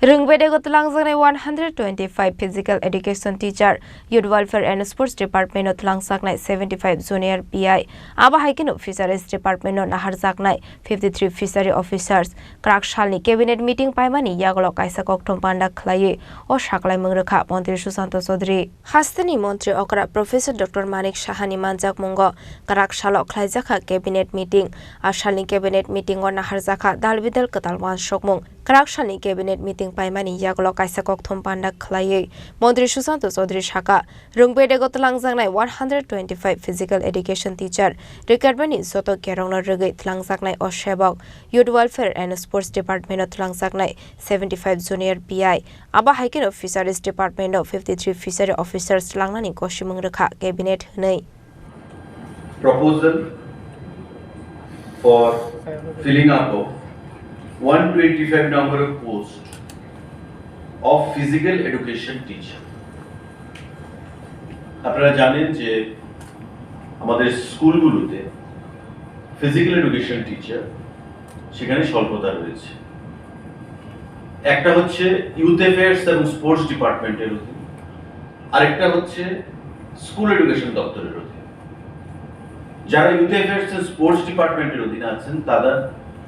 Rungbede Gotlangsaknai 125 Physical Education Teacher, Youth Welfare and Sports Department of Tlangsaknai 75 Junior PI, Aba Haikin Fisheries Department of Naharzaknai 53 Fishery Officers, Krakshalni Cabinet Meeting Paimani Yagolok Isakok Tompanda Klaye, or Shaklai Mungrakha, Montri Susanto Sodri. Hastani Montri Okra Professor Dr. Manik Shahani Manjak Mungo, Krakshalok Klaizaka Cabinet Meeting, Ashalni Cabinet Meeting on Naharzaka, Dalvidal Katalwan Shokmung, Krakshalni Cabinet Meeting Paimani Yagolok Isakok Tompanda Klaye, Montri Susanto Sodri Shaka, Rungbede Gotlangsaknai 125 Physical Education Teacher, Recruitment in Soto Kerongna Rugit Tlangsaknai Oshebok, Youth Welfare and Sports Department of Tlangsaknai 75 Junior PI, Aba Haikin of Fisheries Department of 53 Fishery Officers Langnani Koshimungrakha Cabinet Hunay. Proposal for filling up of 125 number of posts of physical education teacher. আপনারা জানেন যে আমাদের স্কুলগুলোতে physical education teacher সেখানে স্বল্পতা রয়েছে। একটা হচ্ছে ইউথ অ্যাফেয়ার্স এবং স্পোর্টস ডিপার্টমেন্টের অধীন, আরেকটা হচ্ছে স্কুল এডুকেশন দপ্তরের অধীন। যারা ইউথ অ্যাফেয়ার্স এবং স্পোর্টস ডিপার্টমেন্টের অধীনে আছেন তাদের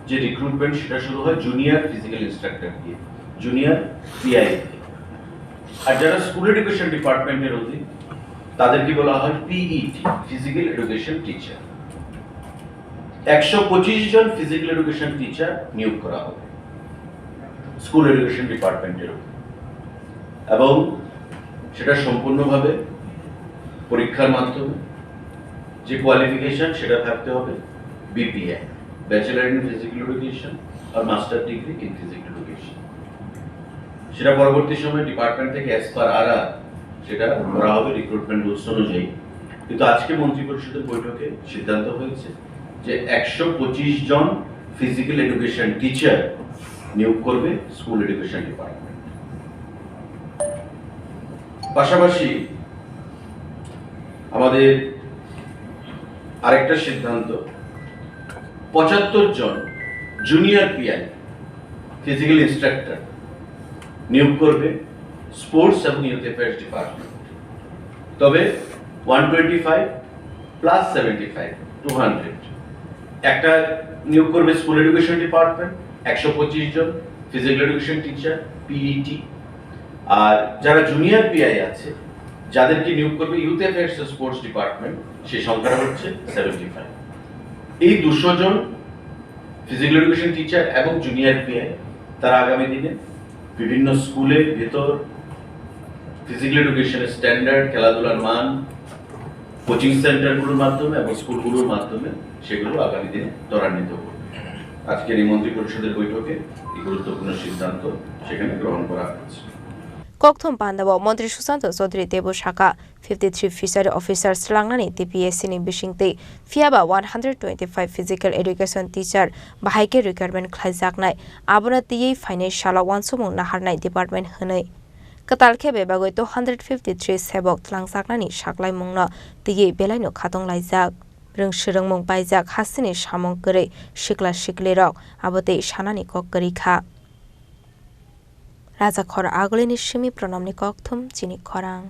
যে রিক্রুটমেন্ট সেটা শুরু হয় জুনিয়র ফিজিক্যাল ইনস্ট্রাক্টর দিয়ে, জুনিয়র পিআই দিয়ে। আর যারা স্কুল এডুকেশন ডিপার্টমেন্টের অধীন তাদেরকে বলা হয় পিইটি, ফিজিক্যাল এডুকেশন টিচার। 125 জন ফিজিক্যাল এডুকেশন টিচার নিয়োগ করা হবে স্কুল এডুকেশন ডিপার্টমেন্টের অধীন, এবং সেটা সম্পূর্ণভাবে পরীক্ষার মাধ্যমে যে কোয়ালিফিকেশন সেটা থাকতে হবে BPI, bachelor in physical education আর master degree in physical education. সেটা পরবর্তী সময় ডিপার্টমেন্ট থেকে অ্যাজ পার আরআর সেটা করা হবে রিক্রুটমেন্ট রুলস অনুযায়ী। কিন্তু আজকে মন্ত্রী পরিষদের বৈঠকে সিদ্ধান্ত হয়েছে যে 125 জন ফিজিক্যাল এডুকেশন টিচার নিয়োগ করবে স্কুল এডুকেশন ডিপার্টমেন্ট। পাশাপাশি আমাদের আরেকটা সিদ্ধান্ত 75 জন জুনিয়র পিআই ফিজিক্যাল ইনস্ট্রাক্টর নিয়োগ করবে স্পোর্টস এবং ইউথ অ্যাফেয়ার্স ডিপার্টমেন্ট। তবে 125 প্লাস 75 200 একটা নিয়োগ করবে স্কুল এডুকেশন ডিপার্টমেন্ট, 125 জন ফিজিক্যাল এডুকেশন টিচার পিইটি, আর যারা জুনিয়র পিআই আছে যাদেরকে নিয়োগ করবে ইউথ অ্যাফেয়ার্স ও স্পোর্টস ডিপার্টমেন্ট, সেই সংখ্যাটা হচ্ছে 75। এই 200 জন ফিজিক্যাল এডুকেশন টিচার এবং জুনিয়র পিআই তারা আগামী দিনে বিভিন্ন স্কুলের ভেতর ফিজিক্যাল এডুকেশনের স্ট্যান্ডার্ড, খেলাধুলার মান, কোচিং সেন্টারগুলোর মাধ্যমে এবং স্কুলগুলোর মাধ্যমে সেগুলো আগামী দিনে ত্বরান্বিত করবে। আজকের এই মন্ত্রী পরিষদের বৈঠকে এই গুরুত্বপূর্ণ সিদ্ধান্ত সেখানে গ্রহণ করা হয়েছে। Kokthom Pandabo, Montri Susanto Sodri Tebo Shaka, 53 Fishery Officers Langnani TPSC ni Bishingte, Fiaba 125 Physical Education Teacher, Bahaike Requirement Klaizaknai, Abonati Financial Wansumung Naharnai Department Hunay. Katalkebe Bagoi 253 Sebok Tlangsaknani Shaklai Mungna, Tiye Belaino Katong Laizak. Rung Shirung Mung Baizak Hasini Shamong Gure, Shikla Shiklerok, Abote Shanani Kok Garika. Raja Khora Agolini Shimi Pronomni Kokthum Chini Khorang.